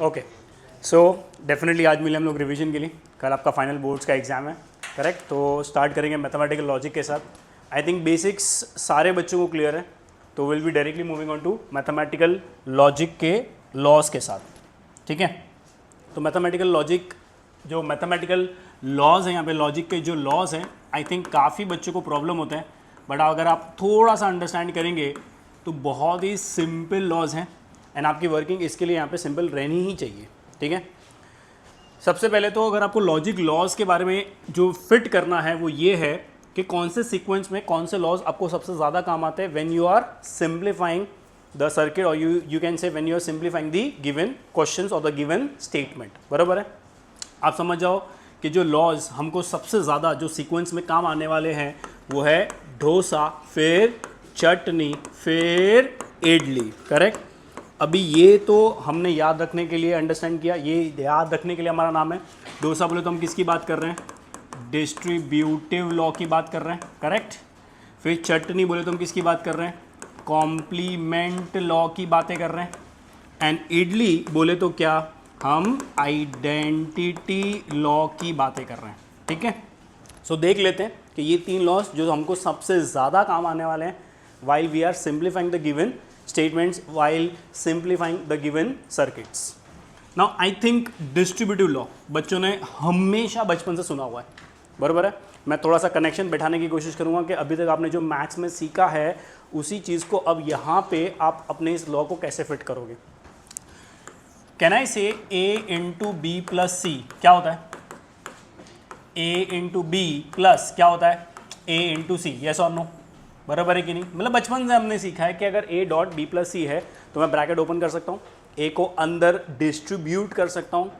Okay, so definitely आज मिले हम लोग रिवीजन के लिए। कल आपका फाइनल बोर्ड्स का एग्जाम है, करेक्ट। तो स्टार्ट करेंगे मैथमेटिकल लॉजिक के साथ। आई थिंक बेसिक्स सारे बच्चों को क्लियर है, तो will be directly moving on to mathematical logic के लॉज के साथ, ठीक है। तो मैथमेटिकल लॉजिक, जो मैथमेटिकल लॉज हैं यहाँ पे, लॉजिक के जो लॉज हैं, आई थिंक काफ़ी बच्चों को प्रॉब्लम होते हैं, बट अगर आप थोड़ा सा अंडरस्टैंड करेंगे तो बहुत ही सिंपल लॉज हैं एंड आपकी वर्किंग इसके लिए यहाँ पे सिंपल रहनी ही चाहिए, ठीक है। सबसे पहले तो अगर आपको लॉजिक लॉज के बारे में जो फिट करना है वो ये है कि कौन से सीक्वेंस में कौन से लॉज आपको सबसे ज़्यादा काम आते हैं when you are simplifying the circuit, और you can say when you are simplifying the given questions और द गिवन स्टेटमेंट। बराबर है, आप समझ जाओ कि जो लॉज हमको सबसे ज़्यादा जो सीक्वेंस में काम आने वाले हैं वो है डोसा, फिर चटनी, फिर इडली, करेक्ट। अभी ये तो हमने याद रखने के लिए अंडरस्टैंड किया, ये याद रखने के लिए हमारा नाम है डोसा। बोले तो हम किसकी बात कर रहे हैं? डिस्ट्रीब्यूटिव लॉ की बात कर रहे हैं, करेक्ट। फिर चटनी बोले तो हम किसकी बात कर रहे हैं? कॉम्प्लीमेंट लॉ की बातें कर रहे हैं। एंड इडली बोले तो क्या? हम आइडेंटिटी लॉ की बातें कर रहे हैं, ठीक है। सो देख लेते हैं कि ये तीन लॉज जो हमको सबसे ज़्यादा काम आने वाले हैं while we are simplifying the given statements, while simplifying the given circuits. Now I think distributive law बच्चों ने हमेशा बचपन से सुना हुआ है, बराबर है। मैं थोड़ा सा कनेक्शन बैठाने की कोशिश करूंगा कि अभी तक आपने जो मैथ्स में सीखा है उसी चीज़ को अब यहाँ पे आप अपने इस लॉ को कैसे फिट करोगे। कैन आई से a इंटू बी प्लस सी क्या होता है? a इंटू बी प्लस क्या होता है? a इंटू सी, यस और नो? बराबर है कि नहीं? मतलब बचपन से हमने सीखा है कि अगर a डॉट बी प्लस सी है तो मैं ब्रैकेट ओपन कर सकता हूँ, a को अंदर डिस्ट्रीब्यूट कर सकता हूँ।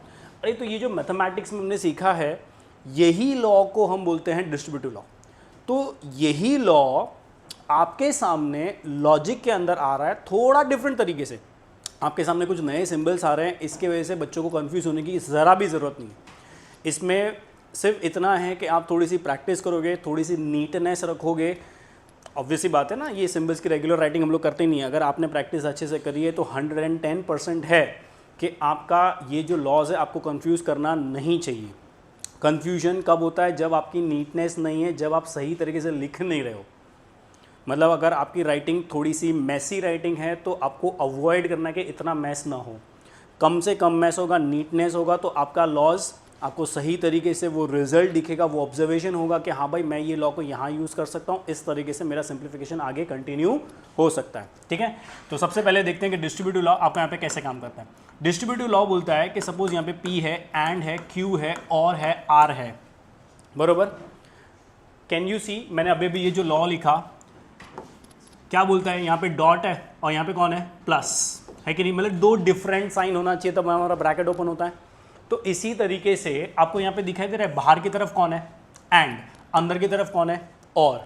अरे तो ये जो मैथमेटिक्स में हमने सीखा है यही लॉ को हम बोलते हैं डिस्ट्रीब्यूटिव लॉ। तो यही लॉ आपके सामने लॉजिक के अंदर आ रहा है थोड़ा डिफरेंट तरीके से। आपके सामने कुछ नए सिंबल्स आ रहे हैं, इसके वजह से बच्चों को कन्फ्यूज़ होने की ज़रा भी ज़रूरत नहीं है। इसमें सिर्फ इतना है कि आप थोड़ी सी प्रैक्टिस करोगे, थोड़ी सी नीटनेस रखोगे। ऑब्वियसली बात है ना, ये सिंबल्स की रेगुलर राइटिंग हम लोग करते नहीं है। अगर आपने प्रैक्टिस अच्छे से करी है तो 110% है कि आपका ये जो लॉज है आपको कंफ्यूज करना नहीं चाहिए। कंफ्यूजन कब होता है? जब आपकी नीटनेस नहीं है, जब आप सही तरीके से लिख नहीं रहे हो। मतलब अगर आपकी राइटिंग थोड़ी सी मैसी राइटिंग है तो आपको अवॉइड करना है कि इतना मैस ना हो, कम से कम मैस होगा, नीटनेस होगा तो आपका लॉज आपको सही तरीके से वो रिजल्ट दिखेगा, वो ऑब्जर्वेशन होगा कि हाँ भाई मैं ये लॉ को यहाँ यूज़ कर सकता हूँ, इस तरीके से मेरा सिंप्लीफिकेशन आगे कंटिन्यू हो सकता है, ठीक है। तो सबसे पहले देखते हैं कि डिस्ट्रीब्यूटिव लॉ आपका यहाँ पे कैसे काम करता है। डिस्ट्रीब्यूटिव लॉ बोलता है कि सपोज यहाँ पे P है, एंड है, Q है, और है, R है, बरोबर। कैन यू सी, मैंने अभी भी ये जो लॉ लिखा क्या बोलता है? यहाँ पे डॉट है और यहाँ पे कौन है? प्लस है कि नहीं? मतलब दो डिफरेंट साइन होना चाहिए तब हमारा ब्रैकेट ओपन होता है। तो इसी तरीके से आपको यहाँ पे दिखाई दे रहा है बाहर की तरफ कौन है? एंड, अंदर की तरफ कौन है? और।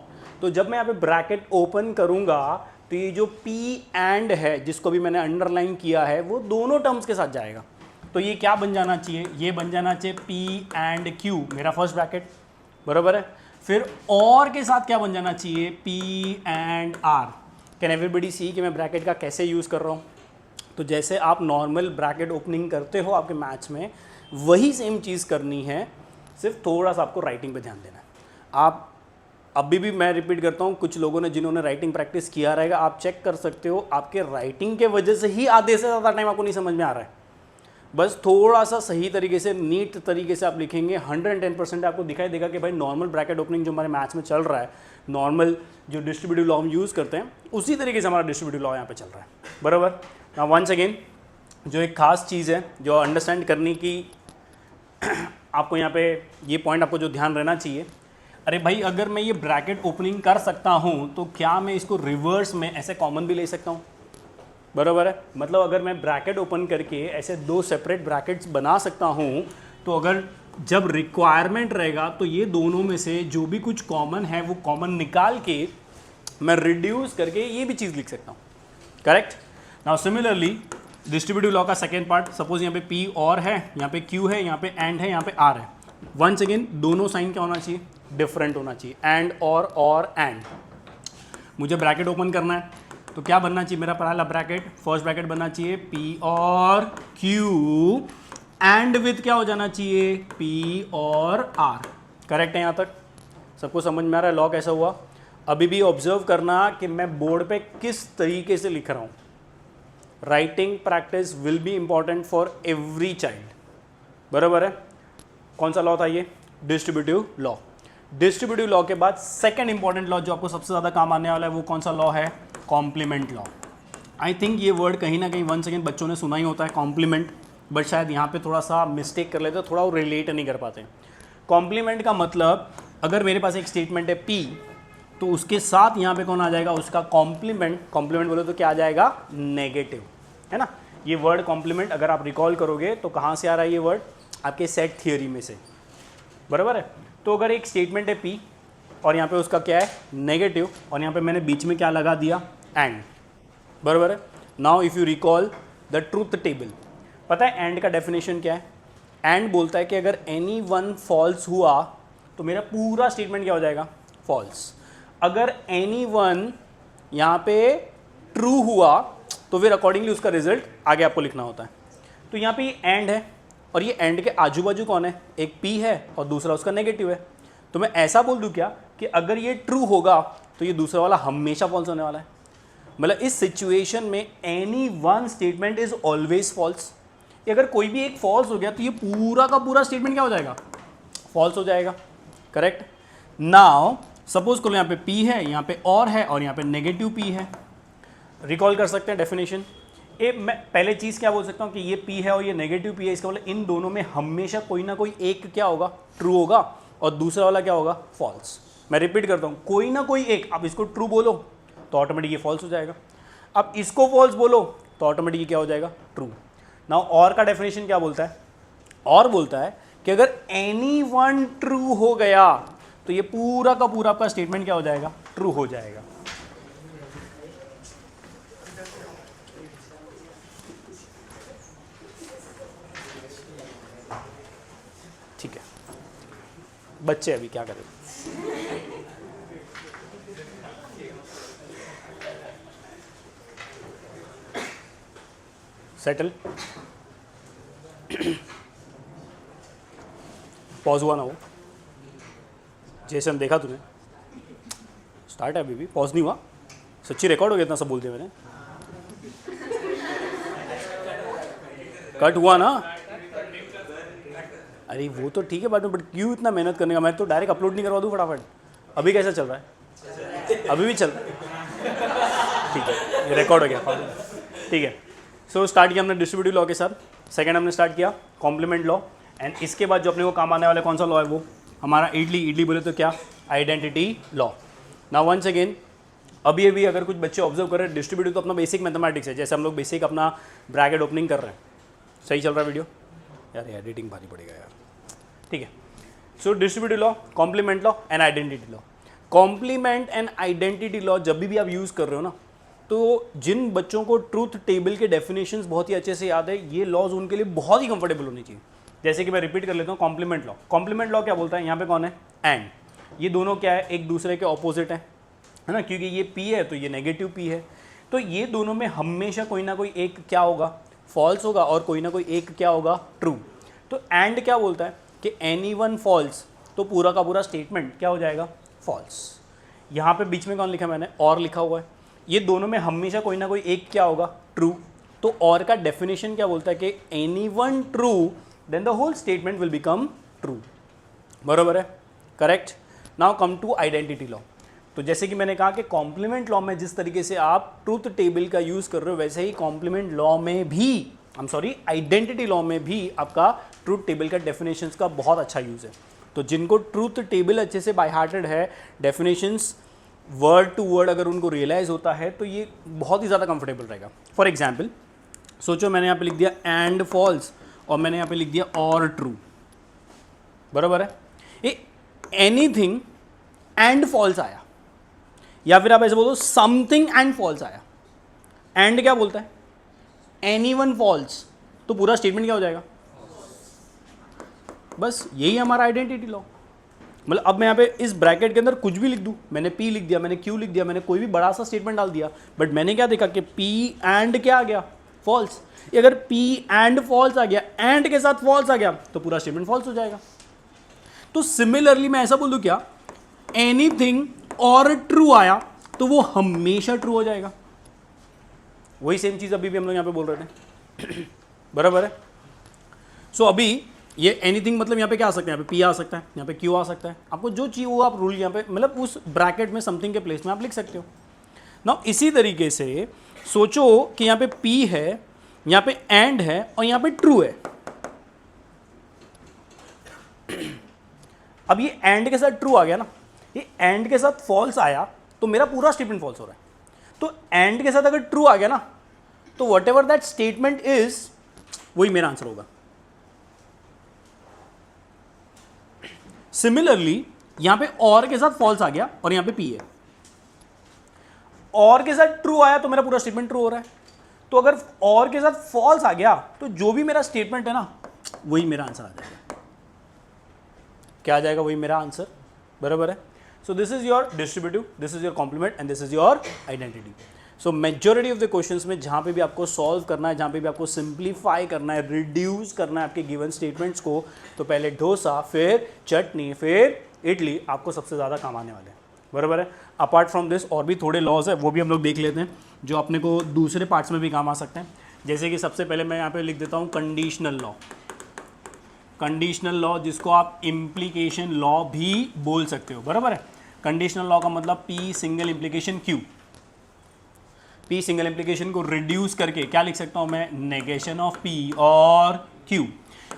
तो जब मैं यहाँ पे ब्रैकेट ओपन करूंगा तो ये जो P एंड है जिसको भी मैंने अंडरलाइन किया है वो दोनों टर्म्स के साथ जाएगा। तो ये क्या बन जाना चाहिए? ये बन जाना चाहिए P एंड Q, मेरा फर्स्ट ब्रैकेट, बराबर है। फिर और के साथ क्या बन जाना चाहिए? P and R। Can everybody see कि मैं ब्रैकेट का कैसे यूज़ कर रहा हूँ? तो जैसे आप नॉर्मल ब्रैकेट ओपनिंग करते हो आपके मैथ्स में, वही सेम चीज़ करनी है, सिर्फ थोड़ा सा आपको राइटिंग पे ध्यान देना है। आप अभी भी, मैं रिपीट करता हूँ, कुछ लोगों ने जिन्होंने राइटिंग प्रैक्टिस किया रहेगा, आप चेक कर सकते हो आपके राइटिंग के वजह से ही आधे से ज़्यादा टाइम आपको नहीं समझ में आ रहा है। बस थोड़ा सा सही तरीके से, नीट तरीके से आप लिखेंगे, 110% आपको दिखाई देगा कि भाई नॉर्मल ब्रैकेट ओपनिंग जो हमारे मैथ्स में चल रहा है, नॉर्मल जो डिस्ट्रीब्यूटिव लॉ हम यूज़ करते हैं उसी तरीके से हमारा डिस्ट्रीब्यूटिव लॉ यहाँ पे चल रहा है, बराबर। नाउ वंस अगेन, जो एक खास चीज़ है जो अंडरस्टैंड करने की आपको यहाँ पे ये पॉइंट आपको जो ध्यान रहना चाहिए, अरे भाई अगर मैं ये ब्रैकेट ओपनिंग कर सकता हूँ तो क्या मैं इसको रिवर्स में ऐसे कॉमन भी ले सकता हूँ? बराबर है। मतलब अगर मैं ब्रैकेट ओपन करके ऐसे दो सेपरेट ब्रैकेट्स बना सकता हूँ तो अगर जब रिक्वायरमेंट रहेगा तो ये दोनों में से जो भी कुछ कॉमन है वो कॉमन निकाल के मैं रिड्यूस करके ये भी चीज़ लिख सकता हूँ, correct. Now similarly distributive law का सेकेंड पार्ट, सपोज यहाँ पे P और है, यहाँ पे Q है, यहाँ पे एंड है, यहाँ पे R है। वंस अगेन दोनों साइन क्या होना चाहिए? डिफरेंट होना चाहिए। एंड और एंड। मुझे ब्रैकेट ओपन करना है, तो क्या बनना चाहिए मेरा पहला ब्रैकेट, फर्स्ट ब्रैकेट बनना चाहिए P और Q एंड विथ क्या हो जाना चाहिए P और R। करेक्ट है? यहाँ तक सबको समझ में आ रहा है लॉ कैसा हुआ? अभी भी ऑब्जर्व करना कि मैं बोर्ड पे किस तरीके से लिख रहा हूँ। Writing practice will be important for every child, बराबर है? कौन सा लॉ था ये? Distributive law. डिस्ट्रीब्यूटिव लॉ के बाद सेकंड इंपॉर्टेंट लॉ जो आपको सबसे ज़्यादा काम आने वाला है वो कौन सा लॉ है? Complement law. आई थिंक ये वर्ड कहीं ना कहीं वंस अगेन बच्चों ने सुना ही होता है कॉम्प्लीमेंट, बट शायद यहाँ पे थोड़ा सा मिस्टेक कर लेते हैं, थोड़ा वो रिलेट नहीं कर पाते। कॉम्प्लीमेंट का मतलब अगर मेरे पास एक स्टेटमेंट है P, तो उसके साथ यहाँ पे कौन आ जाएगा? उसका कॉम्प्लीमेंट। कॉम्प्लीमेंट बोले तो क्या आ जाएगा? नेगेटिव, है ना? ये वर्ड कॉम्प्लीमेंट अगर आप रिकॉल करोगे तो कहाँ से आ रहा है ये वर्ड? आपके सेट थियोरी में से, बराबर है? तो अगर एक स्टेटमेंट है P और यहाँ पे उसका क्या है? नेगेटिव, और यहाँ पे मैंने बीच में क्या लगा दिया? एंड, बराबर है? Now if you recall the truth table, पता है एंड का डेफिनेशन क्या है? एंड बोलता है कि अगर एनी वन फॉल्स हुआ तो मेरा पूरा स्टेटमेंट क्या हो जाएगा? फॉल्स। अगर एनी वन यहाँ पे ट्रू हुआ तो फिर अकॉर्डिंगली उसका रिजल्ट आगे आपको लिखना होता है। तो यहाँ पे ये एंड है और ये एंड के आजू बाजू कौन है? एक P है और दूसरा उसका नेगेटिव है। तो मैं ऐसा बोल दूं क्या कि अगर ये ट्रू होगा तो ये दूसरा वाला हमेशा फॉल्स होने वाला है। मतलब इस सिचुएशन में any one statement is always false. अगर कोई भी एक फॉल्स हो गया तो ये पूरा का पूरा स्टेटमेंट क्या हो जाएगा? फॉल्स हो जाएगा। करेक्ट? नाउ सपोज करो यहाँ पे P है, यहाँ पे और है और यहाँ पे नेगेटिव P है। रिकॉल कर सकते हैं डेफिनेशन। मैं पहले चीज़ क्या बोल सकता हूँ कि ये P है और ये नेगेटिव P है, इसका मतलब इन दोनों में हमेशा कोई ना कोई एक क्या होगा? ट्रू होगा और दूसरा वाला क्या होगा? फॉल्स। मैं रिपीट करता हूँ, कोई ना कोई एक, आप इसको ट्रू बोलो तो ऑटोमेटिक ये फॉल्स हो जाएगा, अब इसको फॉल्स बोलो तो ऑटोमेटिक ये क्या हो जाएगा? ट्रू। नाउ और का डेफिनेशन क्या बोलता है? और बोलता है कि अगर एनी वन ट्रू हो गया तो ये पूरा का पूरा आपका स्टेटमेंट क्या हो जाएगा? ट्रू हो जाएगा। ठीक है बच्चे अभी क्या करें? सेटल? पॉज हुआ ना वो? जेसन देखा तूने? स्टार्ट है अभी भी, पॉज नहीं हुआ? सच्ची रिकॉर्ड हो गया इतना सब बोल दिया मैंने? कट हुआ ना? अरे वो तो ठीक है बात में, बट क्यों इतना मेहनत करने का? मैं तो डायरेक्ट अपलोड नहीं करवा दूँ फटाफट। अभी कैसा चल रहा है? अभी भी चल रहा है? ठीक है रिकॉर्ड हो गया। ठीक है सो स्टार्ट किया हमने डिस्ट्रीब्यूटिव लॉ के साथ। सेकंड हमने स्टार्ट किया कॉम्प्लीमेंट लॉ, एंड इसके बाद जो अपने को काम आने वाला कौन सा लॉ है? वो हमारा इडली बोले तो क्या? Identity law. Now once again अभी अगर कुछ बच्चे ऑब्जर्व कर रहे हैं, डिस्ट्रीब्यूटिव तो अपना बेसिक मैथमेटिक्स है, जैसे हम लोग बेसिक अपना ब्रैकेट ओपनिंग कर रहे हैं। सही चल रहा है वीडियो? यार एडिटिंग भारी पड़ेगा यार। ठीक है so distributive law, complement law and identity law. Complement and identity law जब भी आप यूज़ कर रहे हो ना, तो जिन बच्चों को ट्रूथ टेबल के डेफिनेशंस बहुत ही अच्छे से याद है, ये लॉज उनके लिए बहुत ही कंफर्टेबल होनी चाहिए। जैसे कि मैं रिपीट कर लेता हूँ, कॉम्प्लीमेंट लॉ। कॉम्प्लीमेंट लॉ क्या बोलता है? यहाँ पे कौन है? एंड। ये दोनों क्या है? एक दूसरे के ऑपोजिट है ना, क्योंकि ये P है तो ये नेगेटिव P है, तो ये दोनों में हमेशा कोई ना कोई एक क्या होगा? फॉल्स होगा, और कोई ना कोई एक क्या होगा? ट्रू। तो एंड क्या बोलता है कि एनी वन फॉल्स, तो पूरा का पूरा स्टेटमेंट क्या हो जाएगा? फॉल्स। यहाँ पे बीच में कौन लिखा मैंने? और लिखा हुआ है। ये दोनों में हमेशा कोई ना कोई एक क्या होगा? ट्रू। तो और का डेफिनेशन क्या बोलता है कि any one true then the whole statement will become true. बरोबर है? Correct. Now come to identity law. तो जैसे कि मैंने कहा कि कॉम्प्लीमेंट लॉ में जिस तरीके से आप ट्रूथ टेबल का यूज़ कर रहे हो, वैसे ही कॉम्प्लीमेंट लॉ में भी, आइडेंटिटी लॉ में भी आपका ट्रूथ टेबल का डेफिनेशंस का बहुत अच्छा यूज़ है। तो जिनको ट्रूथ टेबल अच्छे से बाय हार्टेड है, डेफिनेशंस वर्ड टू वर्ड अगर उनको रियलाइज़ होता है, तो ये बहुत ही ज़्यादा कंफर्टेबल रहेगा। फॉर एग्जाम्पल सोचो मैंने यहाँ पे लिख दिया एंड फॉल्स और मैंने यहाँ पे लिख दिया और ट्रू। बराबर है? ये एनीथिंग एंड फॉल्स आया, या फिर आप ऐसे बोलो समथिंग एंड फॉल्स आया। एंड क्या बोलता है? एनी वन फॉल्स, तो पूरा स्टेटमेंट क्या हो जाएगा? बस यही हमारा आइडेंटिटी लॉ। मतलब अब मैं यहाँ पे इस ब्रैकेट के अंदर कुछ भी लिख दूँ, मैंने P लिख दिया, मैंने Q लिख दिया, मैंने कोई भी बड़ा सा स्टेटमेंट डाल दिया, बट मैंने क्या देखा कि P एंड क्या आ गया, फॉल्स। अगर P एंड फॉल्स आ गया, एंड के साथ फॉल्स आ गया, तो पूरा स्टेटमेंट फॉल्स हो जाएगा। तो सिमिलरली मैं ऐसा बोल दूं क्या, एनीथिंग और ट्रू आया तो वो हमेशा ट्रू हो जाएगा। वही सेम चीज अभी भी हम लोग यहां पे बोल रहे थे बराबर है। सो अभी ये एनीथिंग मतलब यहाँ पे क्या आ सकता है, यहाँ पे P आ सकता है, यहाँ पे Q आ सकता है, आपको जो चाहिए वो आप रूल यहाँ पे मतलब उस ब्रैकेट में समथिंग के प्लेस में आप लिख सकते हो ना। इसी तरीके से सोचो कि यहाँ पे P है, यहाँ पे एंड है और यहाँ पे ट्रू है। अब ये एंड के साथ ट्रू आ गया ना, ये एंड के साथ फॉल्स आया तो मेरा पूरा स्टेटमेंट फॉल्स हो रहा है। तो एंड के साथ अगर ट्रू आ गया ना, तो what ever that statement is, वही मेरा आंसर होगा। सिमिलरली यहां पे और के साथ फॉल्स आ गया और यहां पे P है, और के साथ ट्रू आया तो मेरा पूरा स्टेटमेंट ट्रू हो रहा है। तो अगर और के साथ फॉल्स आ गया तो जो भी मेरा स्टेटमेंट है ना, वही मेरा आंसर आ जाएगा। क्या आ जाएगा, वही मेरा आंसर, बराबर है। So this is your distributive, this is your complement and this is your identity. So majority of the questions में जहां पे भी आपको सॉल्व करना है, जहां पे भी आपको सिंप्लीफाई करना है, रिड्यूस करना है आपके गिवन स्टेटमेंट्स को, तो पहले डोसा, फिर चटनी, फिर इडली आपको सबसे ज़्यादा काम आने वाले हैं, बराबर है। अपार्ट फ्रॉम दिस और भी थोड़े लॉज है, वो भी हम लोग देख लेते हैं जो अपने को दूसरे पार्ट्स में भी काम आ सकते हैं। जैसे कि सबसे पहले मैं यहाँ पे लिख देता हूँ कंडीशनल लॉ। कंडीशनल लॉ जिसको आप इम्प्लीकेशन लॉ भी बोल सकते हो, बराबर है। कंडीशनल लॉ का मतलब P single implication Q। P single implication को रिड्यूस करके क्या लिख सकता हूँ मैं, नेगेशन ऑफ P और Q।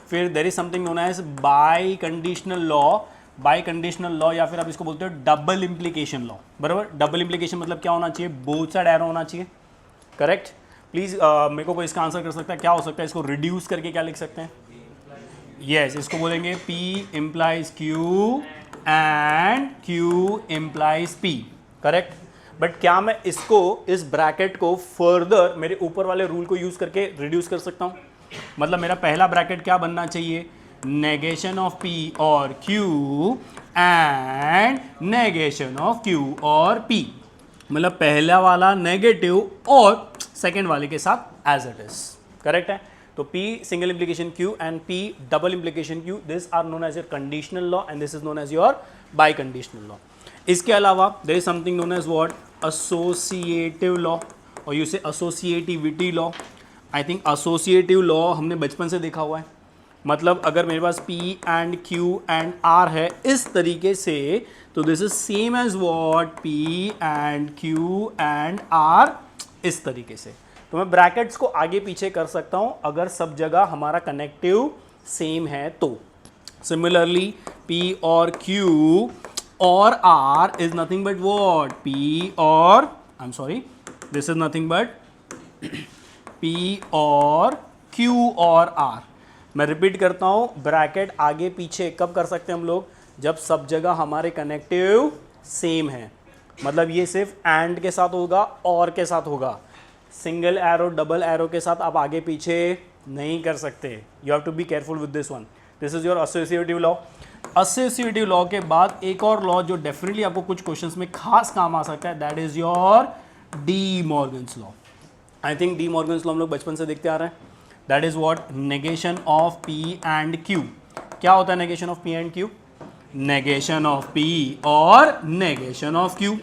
फिर there is something known as biconditional law. Biconditional law या फिर आप इसको बोलते हो डबल इम्प्लीकेशन लॉ, बराबर। डबल इम्प्लीकेशन मतलब क्या होना चाहिए, बोथ साइड एरो होना चाहिए, करेक्ट। प्लीज मेरे को कोई इसका आंसर कर सकता है, क्या हो सकता है, इसको रिड्यूस करके क्या लिख सकते हैं, यस इसको बोलेंगे P implies Q and Q implies P, correct. But क्या मैं इसको, इस ब्रैकेट को फर्दर मेरे ऊपर वाले रूल को यूज करके रिड्यूस कर सकता हूँ। मतलब मेरा पहला ब्रैकेट क्या बनना चाहिए, नेगेशन ऑफ P और Q and negation of Q और P। मतलब पहला वाला नेगेटिव और सेकेंड वाले के साथ एज इट इज, करेक्ट है। तो P single implication Q and P double implication Q, this are known as your conditional law and this is known as your biconditional law. इसके अलावा there is something known as what, associative law or you say associativity law. I think associative law हमने बचपन से देखा हुआ है। मतलब अगर मेरे पास P and Q and R है इस तरीके से, तो this is same as what, P and Q and R इस तरीके से। तो मैं ब्रैकेट्स को आगे पीछे कर सकता हूं अगर सब जगह हमारा कनेक्टिव सेम है तो। सिमिलरली P और Q और R is nothing but what, P और I am sorry this is nothing but P और Q और R। मैं रिपीट करता हूं, ब्रैकेट आगे पीछे कब कर सकते हैं हम लोग, जब सब जगह हमारे कनेक्टिव सेम है। मतलब ये सिर्फ एंड के साथ होगा और के साथ होगा, सिंगल एरो डबल एरो के साथ आप आगे पीछे नहीं कर सकते। You have to be careful with this one. This is your associative law. Associative law के बाद एक और लॉ जो डेफिनेटली आपको कुछ क्वेश्चंस में खास काम आ सकता है, that is your D Morgan's law. I think D Morgan's law हम लोग बचपन से देखते आ रहे हैं। That is what, negation of P and Q। क्या होता है negation of P and Q, negation of P और नेगेशन ऑफ Q।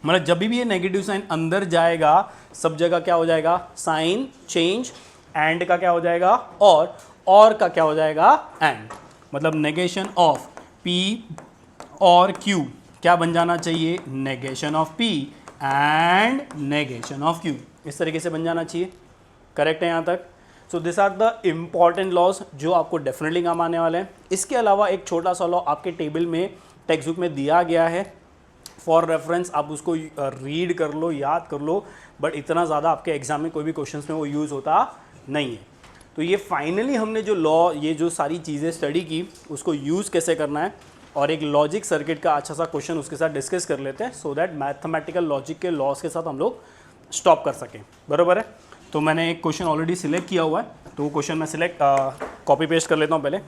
मतलब जब भी ये नेगेटिव साइन अंदर जाएगा सब जगह क्या हो जाएगा, साइन चेंज। एंड का क्या हो जाएगा, और का क्या हो जाएगा, एंड। मतलब नेगेशन ऑफ P और Q क्या बन जाना चाहिए, negation of P and negation of Q। इस तरीके से बन जाना चाहिए, करेक्ट है यहाँ तक। So this are the important laws जो आपको डेफिनेटली काम आने वाले हैं। इसके अलावा एक छोटा सा लॉ आपके टेबल में टेक्स्ट बुक में दिया गया है फॉर रेफरेंस, आप उसको रीड कर लो, याद कर लो, बट इतना ज़्यादा आपके एग्जाम में कोई भी क्वेश्चंस में वो यूज़ होता नहीं है। तो ये फाइनली हमने जो लॉ, ये जो सारी चीज़ें स्टडी की, उसको यूज़ कैसे करना है और एक लॉजिक सर्किट का अच्छा सा क्वेश्चन उसके साथ डिस्कस कर लेते हैं, सो दैट मैथमेटिकल लॉजिक के लॉस के साथ हम लोग स्टॉप कर सकें, बराबर है। तो मैंने एक क्वेश्चन ऑलरेडी सिलेक्ट किया हुआ है, तो वो क्वेश्चन मैं कॉपी पेस्ट कर लेता हूँ पहले।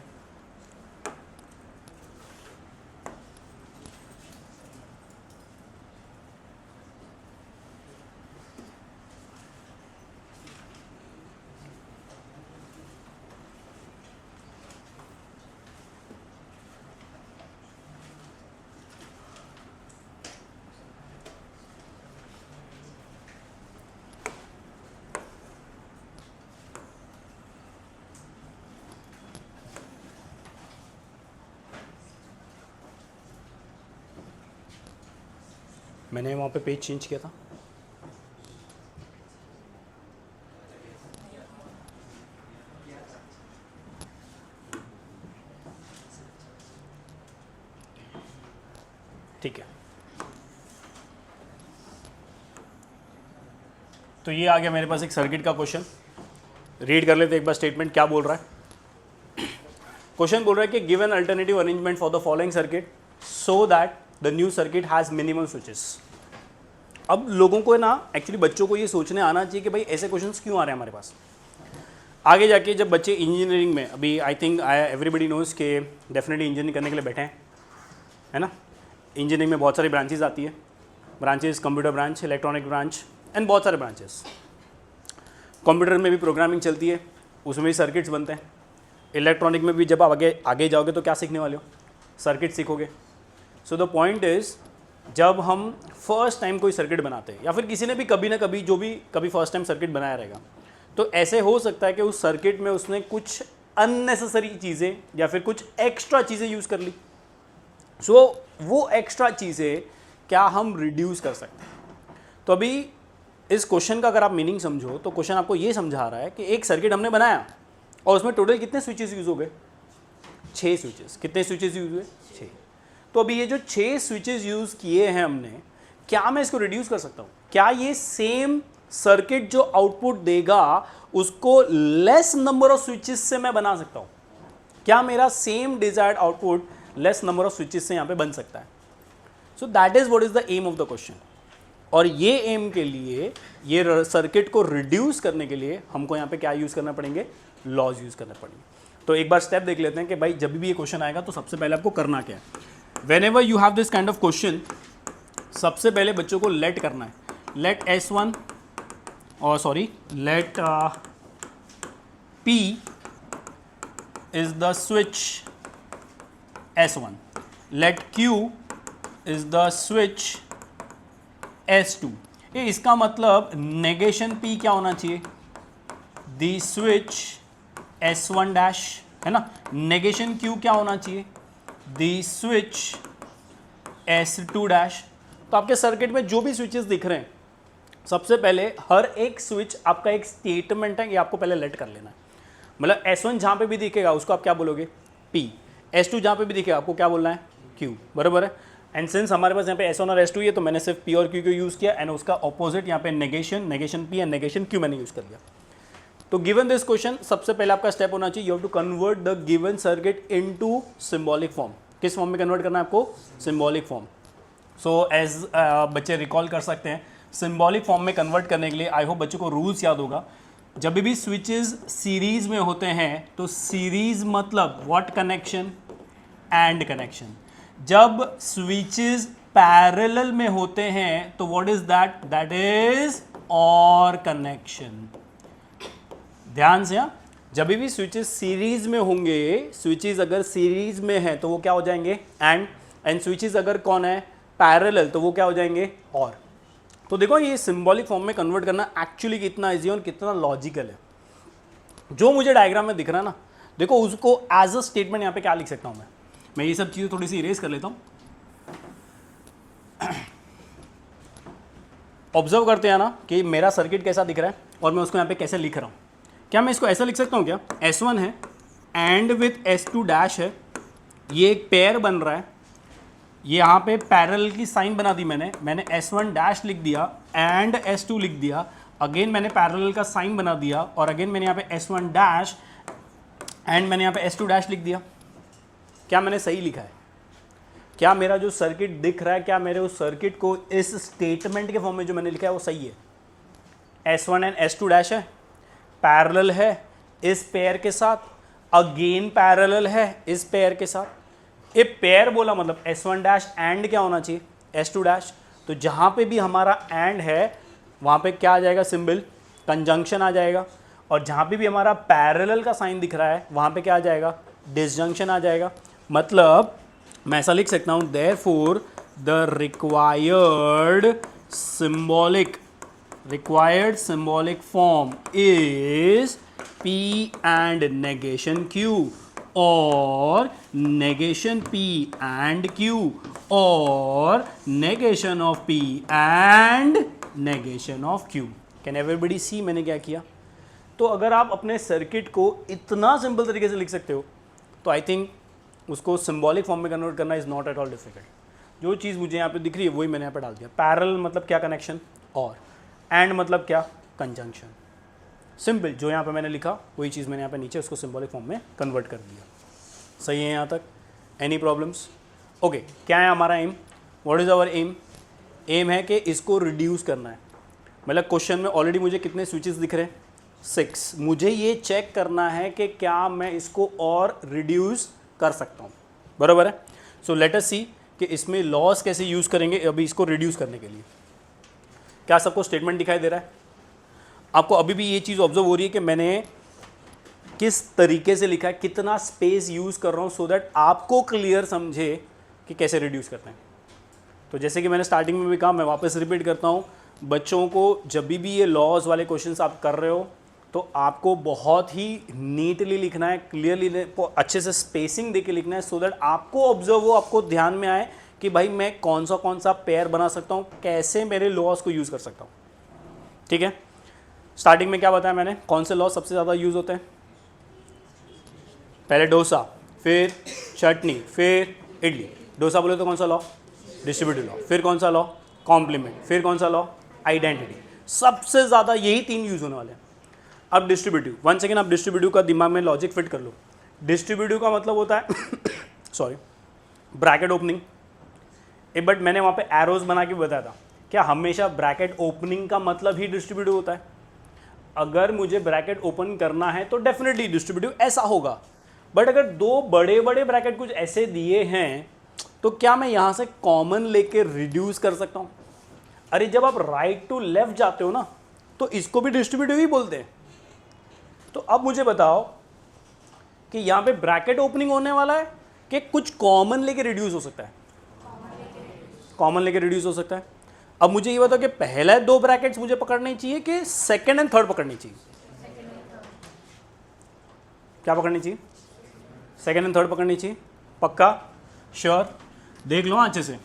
मैंने वहाँ पे पेज चेंज किया था। ठीक है, तो ये आ गया मेरे पास एक सर्किट का क्वेश्चन। रीड कर लेते एक बार स्टेटमेंट क्या बोल रहा है। क्वेश्चन बोल रहा है कि given alternative arrangement for the following circuit so that the new circuit has minimum switches. अब लोगों को ना, एक्चुअली बच्चों को ये सोचने आना चाहिए कि भाई ऐसे क्वेश्चंस क्यों आ रहे हैं हमारे पास। आगे जाके जब बच्चे इंजीनियरिंग में, अभी आई थिंक एवरीबडी नोज के डेफिनेटली इंजीनियरिंग करने के लिए बैठे हैं, है ना। इंजीनियरिंग में बहुत सारी ब्रांचेज आती है, branches computer branch, electronic branch and बहुत सारे ब्रांचेस। कंप्यूटर में भी प्रोग्रामिंग चलती है, उसमें भी सर्किट्स बनते हैं। इलेक्ट्रॉनिक में भी जब आप आगे जाओगे तो क्या सीखने वाले हो, सर्किट सीखोगे। सो द पॉइंट इज़, जब हम फर्स्ट टाइम कोई सर्किट बनाते हैं या फिर किसी ने भी कभी ना कभी जो भी कभी फर्स्ट टाइम सर्किट बनाया रहेगा, तो ऐसे हो सकता है कि उस सर्किट में उसने कुछ अननेसेसरी चीज़ें या फिर कुछ एक्स्ट्रा चीज़ें यूज़ कर ली। सो वो एक्स्ट्रा चीज़ें क्या हम रिड्यूस कर सकते हैं। तो अभी इस क्वेश्चन का अगर आप मीनिंग समझो तो क्वेश्चन आपको ये समझा रहा है कि एक सर्किट हमने बनाया और उसमें टोटल कितने स्विचेस यूज़ हो गए, 6 स्विचेस। कितने स्विचेस यूज़ हुए, 6। तो अभी ये जो 6 स्विचेस यूज़ किए हैं हमने, क्या मैं इसको रिड्यूस कर सकता हूँ? क्या ये सेम सर्किट जो आउटपुट देगा उसको लेस नंबर ऑफ स्विचेस से मैं बना सकता हूँ? क्या मेरा same desired output less number of switches से यहाँ पे बन सकता है? So that is what is the aim of the question. और ये एम के लिए, ये सर्किट को रिड्यूस करने के लिए हमको यहाँ पे क्या यूज़ करना पड़ेंगे, लॉज यूज़ करना पड़ेंगे। तो एक बार स्टेप देख लेते हैं कि भाई जब भी ये क्वेश्चन आएगा तो सबसे पहले आपको करना क्या है। Whenever you have this kind of question, सबसे पहले बच्चों को लेट करना है। लेट S1 और sorry let P is the switch S1, let Q is the switch S2। ये इसका मतलब नेगेशन P क्या होना चाहिए, दी स्विच S1 डैश, है ना। नेगेशन Q क्या होना चाहिए, दी स्विच S2 डैश। तो आपके सर्किट में जो भी स्विचेस दिख रहे हैं, सबसे पहले हर एक स्विच आपका एक स्टेटमेंट है, ये आपको पहले लेट कर लेना है। मतलब S1 जहाँ पे भी दिखेगा उसको आप क्या बोलोगे, P। S2 जहाँ पे भी दिखेगा आपको क्या बोलना है, Q, बराबर है। एंड सिंस हमारे पास यहाँ पे S1 और S2 है तो मैंने सिर्फ P और Q को यूज़ किया, एंड उसका ऑपोजिट यहाँ पे negation P and negation Q मैंने यूज़ कर लिया। तो गिवन दिस क्वेश्चन, सबसे पहले आपका स्टेप होना चाहिए, you have to convert the given circuit into symbolic form. किस फॉर्म में कन्वर्ट करना है आपको, सिंबॉलिक फॉर्म। सो एज बच्चे रिकॉल कर सकते हैं, सिंबॉलिक फॉर्म में कन्वर्ट करने के लिए आई होप बच्चों को रूल्स याद होगा। जब भी स्विचेस सीरीज में होते हैं तो सीरीज मतलब व्हाट कनेक्शन, एंड कनेक्शन। जब स्विचेस पैरेलल में होते हैं तो what is that, that is और कनेक्शन। ध्यान से, जब भी स्विचेस सीरीज में होंगे, स्विचेस अगर सीरीज में है तो वो क्या हो जाएंगे, एंड स्विचेस अगर कौन है, पैरेलल, तो वो क्या हो जाएंगे, और। तो देखो ये सिंबॉलिक फॉर्म में कन्वर्ट करना एक्चुअली कितना इजी और कितना लॉजिकल है। जो मुझे डायग्राम में दिख रहा है ना, देखो उसको एज अ स्टेटमेंट यहाँ पे क्या लिख सकता हूँ मैं ये सब चीज़ें थोड़ी सी इरेज कर लेता हूँ। ऑब्जर्व करते हैं ना कि मेरा सर्किट कैसा दिख रहा है और मैं उसको यहाँ पे कैसे लिख रहा हूँ। क्या मैं इसको ऐसा लिख सकता हूँ क्या, S1 है एंड विथ S2 डैश है, ये एक पेयर बन रहा है, ये यहाँ पे पैरेलल की साइन बना दी मैंने S1 डैश लिख दिया एंड S2 लिख दिया, अगेन मैंने पैरेलल का साइन बना दिया और अगेन मैंने यहाँ पे S1 डैश एंड मैंने यहाँ पे S2 डैश लिख दिया। क्या मैंने सही लिखा है? क्या मेरा जो सर्किट दिख रहा है, क्या मेरे उस सर्किट को इस स्टेटमेंट के फॉर्म में जो मैंने लिखा है वो सही है? S1 एंड S2 डैश है, पैरेलल है इस पेयर के साथ, अगेन पैरेलल है इस पेयर के साथ। ये पेयर बोला मतलब S1 डैश एंड क्या होना चाहिए, S2 डैश। तो जहाँ पे भी हमारा एंड है वहाँ पे क्या आ जाएगा, सिंबल कंजंक्शन आ जाएगा, और जहाँ पे भी हमारा पैरेलल का साइन दिख रहा है वहाँ पे क्या आ जाएगा, डिसजंक्शन आ जाएगा। मतलब मैं ऐसा लिख सकता हूँ, therefore the required symbolic form is P and negation Q, और negation P and Q और negation of P and negation of Q. Can everybody see मैंने क्या किया? तो अगर आप अपने सर्किट को इतना सिंपल तरीके से लिख सकते हो तो आई थिंक उसको सिंबॉलिक फॉर्म में कन्वर्ट करना is not at all difficult. जो चीज़ मुझे यहाँ पे दिख रही है वही मैंने यहाँ पे डाल दिया। पैरेलल मतलब क्या? कनेक्शन। और एंड मतलब क्या? कंजंक्शन। सिंपल, जो यहाँ पे मैंने लिखा वही चीज़ मैंने यहाँ पे नीचे उसको सिंबॉलिक फॉर्म में कन्वर्ट कर दिया। सही है यहाँ तक? Any problems? ओके, क्या है हमारा aim? What is our aim? Aim है कि इसको रिड्यूस करना है। मतलब क्वेश्चन में ऑलरेडी मुझे कितने स्विचेस दिख रहे हैं? 6। मुझे ये चेक करना है कि क्या मैं इसको और रिड्यूस कर सकता हूँ। बराबर है? सो लेट अस सी कि इसमें लॉस कैसे यूज़ करेंगे अभी इसको रिड्यूस करने के लिए। क्या सबको स्टेटमेंट दिखाई दे रहा है? आपको अभी भी ये चीज़ ऑब्जर्व हो रही है कि मैंने किस तरीके से लिखा है, कितना स्पेस यूज़ कर रहा हूँ, सो दैट आपको क्लियर समझे कि कैसे रिड्यूस करते हैं। तो जैसे कि मैंने स्टार्टिंग में भी कहा, मैं वापस रिपीट करता हूँ, बच्चों को जब भी ये लॉज वाले क्वेश्चंस आप कर रहे हो तो आपको बहुत ही नीटली लिखना है, क्लियरली अच्छे से स्पेसिंग देके लिखना है, सो दैट आपको ऑब्जर्व हो, आपको ध्यान में आए कि भाई मैं कौन सा पेयर बना सकता हूँ, कैसे मेरे लॉज को यूज़ कर सकता हूँ। ठीक है? स्टार्टिंग में क्या बताया मैंने? कौन से लॉज सबसे ज़्यादा यूज़ होते हैं? पहले डोसा, फिर चटनी, फिर इडली। डोसा बोले तो कौन सा लॉ? Distributive law. फिर कौन सा लॉ? कॉम्प्लीमेंट। फिर कौन सा लॉ? आइडेंटिटी। सबसे ज़्यादा यही 3 यूज़ होने वाले हैं। अब डिस्ट्रीब्यूटिव, 1 सेकेंड, आप डिस्ट्रीब्यूटिव का दिमाग में लॉजिक फिट कर लो। डिस्ट्रीब्यूटिव का मतलब होता है सॉरी, ब्रैकेट ओपनिंग। बट मैंने वहाँ पे एरोज बना के बताया था, क्या हमेशा ब्रैकेट ओपनिंग का मतलब ही डिस्ट्रीब्यूटिव होता है? अगर मुझे ब्रैकेट ओपन करना है तो डेफिनेटली डिस्ट्रीब्यूटिव ऐसा होगा। बट अगर 2 बड़े बड़े ब्रैकेट कुछ ऐसे दिए हैं तो क्या मैं यहाँ से कॉमन लेके रिड्यूस कर सकता हूँ? अरे जब आप राइट टू लेफ्ट जाते हो ना तो इसको भी डिस्ट्रीब्यूटिव ही बोलते हैं। तो अब मुझे बताओ कि यहाँ पे ब्रैकेट ओपनिंग होने वाला है कि कुछ कॉमन लेके रिड्यूस हो सकता है? कॉमन लेके रिड्यूस हो सकता है। अब मुझे ये बताओ कि पहले 2 ब्रैकेट्स मुझे पकड़ने चाहिए कि सेकंड एंड थर्ड पकड़नी चाहिए? क्या पकड़नी चाहिए? सेकंड एंड थर्ड पकड़नी चाहिए। पक्का? श्योर? देख लो अच्छे से।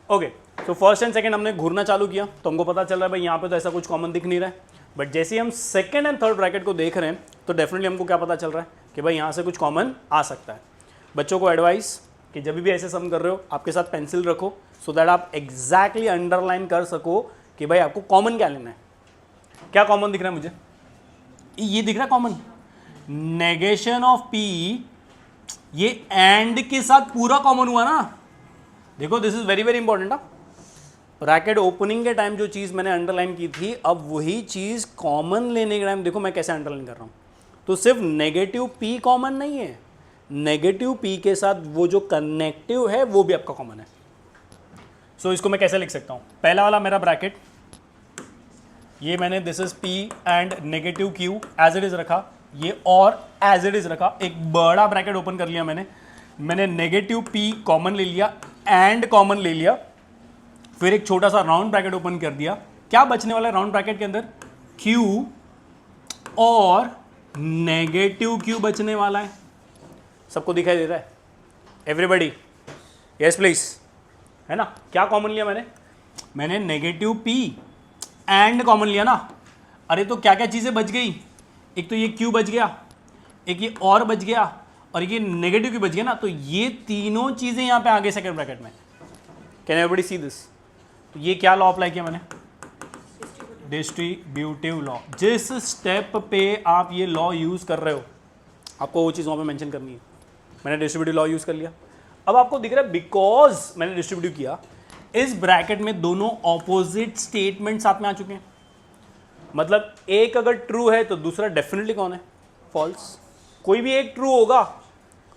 ओके, तो फर्स्ट एंड सेकंड हमने घूरना चालू किया तो हमको पता चल रहा है भाई यहाँ पे तो ऐसा कुछ कॉमन दिख नहीं रहा है। बट जैसे ही हम सेकंड एंड थर्ड ब्रैकेट को देख रहे हैं तो डेफिनेटली हमको क्या पता चल रहा है कि भाई यहाँ से कुछ कॉमन आ सकता है। बच्चों को एडवाइस कि जब भी ऐसे सम कर रहे हो आपके साथ पेंसिल रखो, सो दैट आप एग्जैक्टली अंडरलाइन कर सको कि भाई आपको कॉमन क्या लेना है। क्या कॉमन दिख रहा है मुझे? ये दिख रहा है कॉमन, नेगेशन ऑफ पी। ये एंड के साथ पूरा कॉमन हुआ ना। देखो, this is very very important. Bracket opening के टाइम जो चीज़ मैंने अंडरलाइन की थी, अब वही चीज़ कॉमन लेने के टाइम देखो मैं कैसे अंडरलाइन कर रहा हूँ। तो सिर्फ नेगेटिव पी कॉमन नहीं है, नेगेटिव पी के साथ वो जो कनेक्टिव है वो भी आपका कॉमन है। सो इसको मैं कैसे लिख सकता हूँ? पहला वाला मेरा ब्रैकेट, ये मैंने this is P and negative Q as it is रखा, ये और एज इट इज रखा। एक बड़ा ब्रैकेट ओपन कर लिया मैंने नेगेटिव पी कॉमन ले लिया एंड कॉमन ले लिया, फिर एक छोटा सा राउंड ब्रैकेट ओपन कर दिया। क्या बचने वाला है राउंड ब्रैकेट के अंदर? क्यू और नेगेटिव क्यू बचने वाला है। सबको दिखाई दे रहा है? एवरीबडी? यस प्लीज, है ना? क्या कॉमन लिया मैंने नेगेटिव पी एंड कॉमन लिया ना। अरे तो क्या क्या चीज़ें बच गई? एक तो ये क्यू बच गया, एक ये और बच गया, और ये नेगेटिव क्यू बच गया ना। तो ये तीनों चीज़ें यहाँ पे आ गई सेकेंड ब्रैकेट में। Can everybody see this? तो ये क्या लॉ अप्लाई किया मैंने? Distributive law. जिस स्टेप पे आप ये लॉ यूज़ कर रहे हो आपको वो चीज़ वहाँ पे मेंशन करनी है। मैंने डिस्ट्रीब्यूटिव लॉ यूज़ कर लिया। अब आपको दिख रहा है बिकॉज मैंने डिस्ट्रीब्यूटिव किया, इस ब्रैकेट में दोनों ऑपोजिट स्टेटमेंट साथ में आ चुके हैं। मतलब एक अगर ट्रू है तो दूसरा डेफिनेटली कौन है? फॉल्स। कोई भी एक ट्रू होगा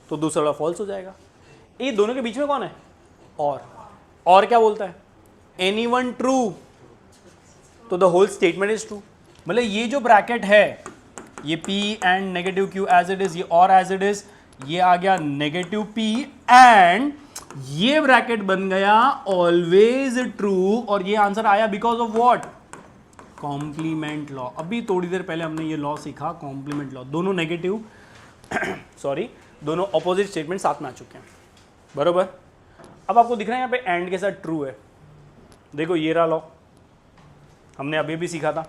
तो दूसरा वाला फॉल्स हो जाएगा। ये दोनों के बीच में कौन है? और क्या बोलता है? एनी वन ट्रू, तो the whole statement is true. मतलब ये जो ब्रैकेट है, ये P and negative Q as it is, ये और एज इट इज, ये आ गया नेगेटिव P एंड ये ब्रैकेट बन गया ऑलवेज ट्रू। और ये आंसर आया because of what? Complement law. अभी थोड़ी देर पहले हमने ये लॉ सीखा, कॉम्प्लीमेंट लॉ। दोनों नेगेटिव सॉरी दोनों ऑपोजिट स्टेटमेंट साथ में आ चुके हैं, बरोबर। अब आपको दिख रहा है यहाँ पे एंड के साथ ट्रू है। देखो ये रहा लॉ, हमने अभी भी सीखा था,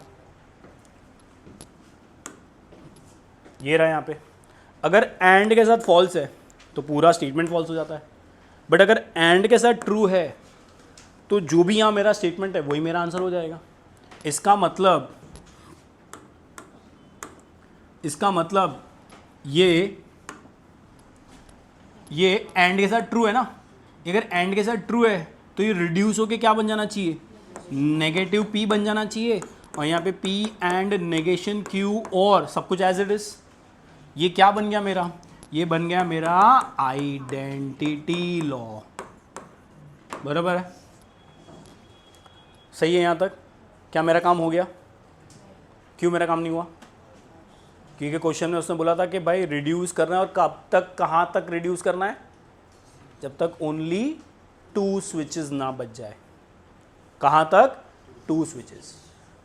ये रहा यहाँ पे। अगर एंड के साथ फॉल्स है तो पूरा स्टेटमेंट फॉल्स हो जाता है, बट अगर एंड के साथ ट्रू है तो जो भी यहाँ मेरा स्टेटमेंट है वही मेरा आंसर हो जाएगा। इसका मतलब ये एंड के साथ ट्रू है ना। अगर एंड के साथ ट्रू है तो ये रिड्यूस होके क्या बन जाना चाहिए, नेगेटिव p बन जाना चाहिए। और यहाँ पे p एंड नेगेशन q और सब कुछ एज इट इज। ये क्या बन गया मेरा, ये बन गया मेरा आइडेंटिटी लॉ, बराबर है। सही है यहाँ तक? क्या मेरा काम हो गया? क्यों मेरा काम नहीं हुआ? क्योंकि क्वेश्चन में उसने बोला था कि भाई रिड्यूस करना है, और कब तक, कहाँ तक रिड्यूस करना है, जब तक ओनली 2 स्विचेस ना बच जाए। कहाँ तक? 2 स्विचेस।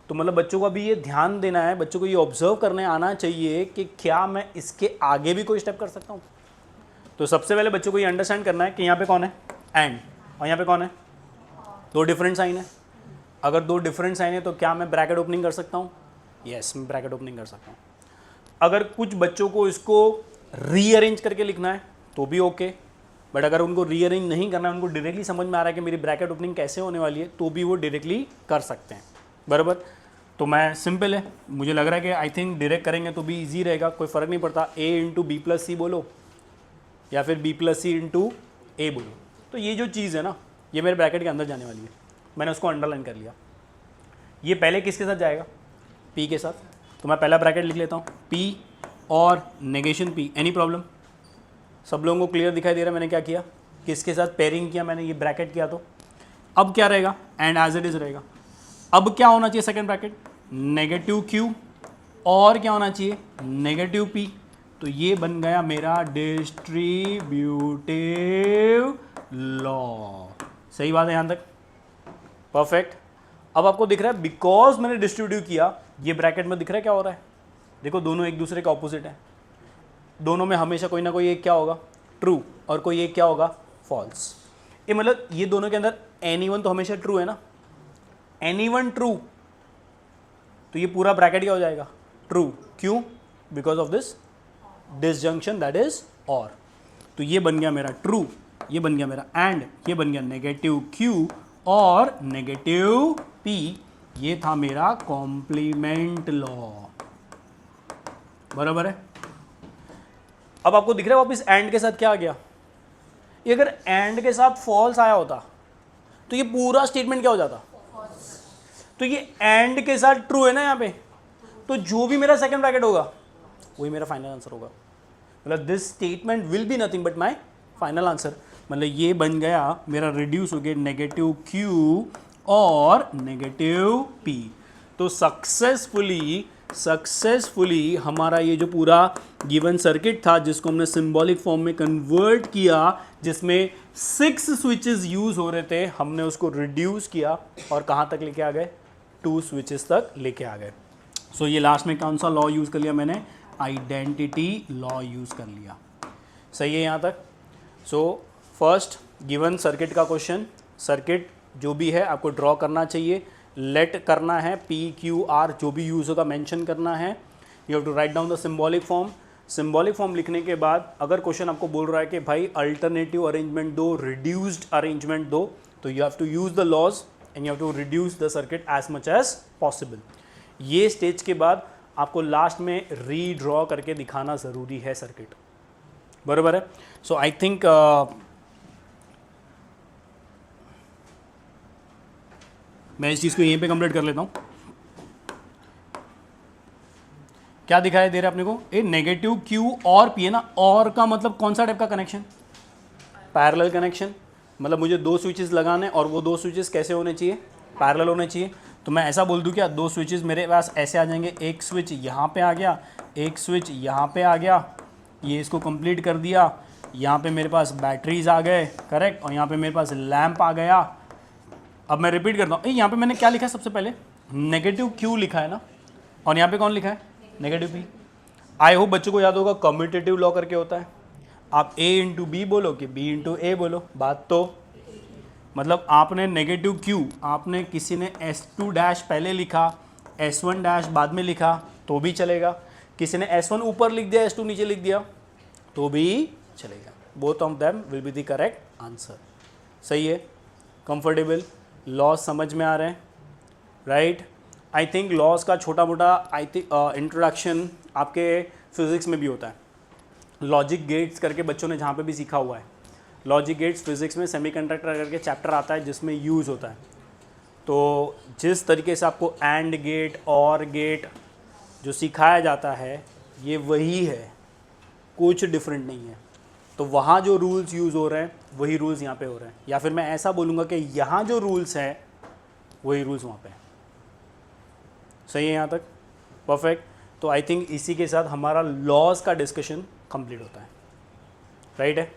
तो मतलब बच्चों को अभी ये ध्यान देना है, बच्चों को ये ऑब्जर्व करने आना चाहिए कि क्या मैं इसके आगे भी कोई स्टेप कर सकता हूँ। तो सबसे पहले बच्चों को ये अंडरस्टैंड करना है कि यहाँ पे कौन है, एंड, और यहाँ पे कौन है, 2 डिफरेंट साइन है। अगर 2 डिफरेंट साइन है तो क्या मैं ब्रैकेट ओपनिंग कर सकता हूँ? यस, मैं ब्रैकेट ओपनिंग कर सकता हूँ। अगर कुछ बच्चों को इसको रीअरेंज करके लिखना है तो भी ओके, बट अगर उनको रीअरेंज नहीं करना है, उनको डायरेक्टली समझ में आ रहा है कि मेरी ब्रैकेट ओपनिंग कैसे होने वाली है, तो भी वो डायरेक्टली कर सकते हैं, बराबर। तो मैं सिंपल है, मुझे लग रहा है कि आई थिंक डायरेक्ट करेंगे तो भी ईजी रहेगा, कोई फ़र्क नहीं पड़ता। a इंटू बी प्लस सी बोलो या फिर b प्लस सी इंटू ए बोलो, तो ये जो चीज़ है ना, ये मेरे ब्रैकेट के अंदर जाने वाली है। मैंने उसको अंडरलाइन कर लिया। ये पहले किसके साथ जाएगा? p के साथ। तो मैं पहला ब्रैकेट लिख लेता हूँ, p और नेगेशन p। Any problem? सब लोगों को क्लियर दिखाई दे रहा है मैंने क्या किया, किसके साथ पेयरिंग किया मैंने, ये ब्रैकेट किया। तो अब क्या रहेगा, एंड एज इट इज रहेगा। अब क्या होना चाहिए सेकंड ब्रैकेट, नेगेटिव q और क्या होना चाहिए, नेगेटिव p। तो ये बन गया मेरा डिस्ट्रीब्यूटिव लॉ। सही बात है यहाँ तक? परफेक्ट। अब आपको दिख रहा है बिकॉज मैंने डिस्ट्रीब्यूटिव किया, ये ब्रैकेट में दिख रहा है क्या हो रहा है, देखो दोनों एक दूसरे के ऑपोजिट है। दोनों में हमेशा कोई ना कोई एक क्या होगा, ट्रू, और कोई एक क्या होगा, फॉल्स। ये मतलब ये दोनों के अंदर एनीवन तो हमेशा ट्रू है ना, एनीवन ट्रू, तो ये पूरा ब्रैकेट क्या हो जाएगा, ट्रू। क्यों? Because of this disjunction that is और। तो ये बन गया मेरा ट्रू, ये बन गया मेरा एंड, ये बन गया नेगेटिव q और नेगेटिव p। ये था मेरा कॉम्प्लीमेंट लॉ, बराबर है। अब आपको दिख रहा है वापस एंड के साथ क्या आ गया। ये अगर एंड के साथ फॉल्स आया होता तो ये पूरा स्टेटमेंट क्या हो जाता, तो ये एंड के साथ ट्रू है ना यहाँ पे, तो जो भी मेरा सेकंड ब्रैकेट होगा वही मेरा फाइनल आंसर होगा। मतलब this statement will be nothing but my final answer. मतलब ये बन गया मेरा रिड्यूस हो गया नेगेटिव q और नेगेटिव p। तो सक्सेसफुली हमारा ये जो पूरा गिवन सर्किट था, जिसको हमने सिंबॉलिक फॉर्म में कन्वर्ट किया, जिसमें 6 स्विचेस यूज हो रहे थे, हमने उसको रिड्यूस किया और कहाँ तक लेके आ गए, 2 स्विचेस तक लेके आ गए। सो ये लास्ट में कौन सा लॉ यूज़ कर लिया मैंने, आइडेंटिटी लॉ यूज़ कर लिया। सही है यहाँ तक? सो फर्स्ट गिवन सर्किट का क्वेश्चन, सर्किट जो भी है आपको ड्रॉ करना चाहिए, लेट करना है, p q r जो भी यूज़ होगा मेंशन करना है। You have to write down the symbolic form. Symbolic form लिखने के बाद अगर क्वेश्चन आपको बोल रहा है कि भाई अल्टरनेटिव अरेंजमेंट दो, रिड्यूस्ड अरेंजमेंट दो, तो you have to use the laws and you have to reduce the circuit as much as possible. ये स्टेज के बाद आपको लास्ट में रीड्रॉ करके दिखाना ज़रूरी है सर्किट, बराबर है। सो आई थिंक मैं इस चीज़ को यहीं पे कंप्लीट कर लेता हूँ। क्या दिखाई दे रहा है अपने को, ए नेगेटिव q और p है ना, और का मतलब कौन सा टाइप का कनेक्शन, पैरेलल कनेक्शन। मतलब मुझे 2 स्विचेस लगाने और वो 2 स्विचेस कैसे होने चाहिए, पैरेलल होने चाहिए। तो मैं ऐसा बोल दूं क्या, 2 स्विचेस मेरे पास ऐसे आ जाएंगे, एक स्विच यहाँ पे आ गया, एक स्विच यहाँ पे आ गया, ये इसको कंप्लीट कर दिया। यहाँ पे मेरे पास बैटरीज आ गए, करेक्ट, और यहाँ पे मेरे पास लैंप आ गया। अब मैं रिपीट करता हूँ, यहाँ पे मैंने क्या लिखा है सबसे पहले, नेगेटिव क्यू लिखा है ना, और यहाँ पे कौन लिखा है, नेगेटिव पी। आई होप बच्चों को याद होगा कम्यूटेटिव लॉ करके होता है, आप ए इंटू बी बोलो कि बी इंटू ए बोलो, बात तो मतलब आपने नेगेटिव क्यू, आपने किसी ने S2 डैश पहले लिखा, S1 डैश बाद में लिखा तो भी चलेगा, किसी ने S1 ऊपर लिख दिया S2 नीचे लिख दिया तो भी चलेगा, both of them will be the correct answer. सही है, कंफर्टेबल, लॉज समझ में आ रहे हैं, राइट। आई थिंक लॉज का छोटा मोटा आई थिंक इंट्रोडक्शन आपके फिजिक्स में भी होता है, लॉजिक गेट्स करके बच्चों ने जहाँ पे भी सीखा हुआ है, लॉजिक गेट्स फिजिक्स में सेमीकंडक्टर करके चैप्टर आता है जिसमें यूज़ होता है। तो जिस तरीके से आपको एंड गेट और गेट जो सिखाया जाता है ये वही है, कुछ डिफरेंट नहीं है। तो वहाँ जो रूल्स यूज़ हो रहे हैं वही रूल्स यहाँ पे हो रहे हैं, या फिर मैं ऐसा बोलूँगा कि यहाँ जो रूल्स हैं वही रूल्स वहाँ पे हैं। सही है यहाँ तक, परफेक्ट। तो आई थिंक इसी के साथ हमारा लॉज का डिस्कशन कंप्लीट होता है, राइट है।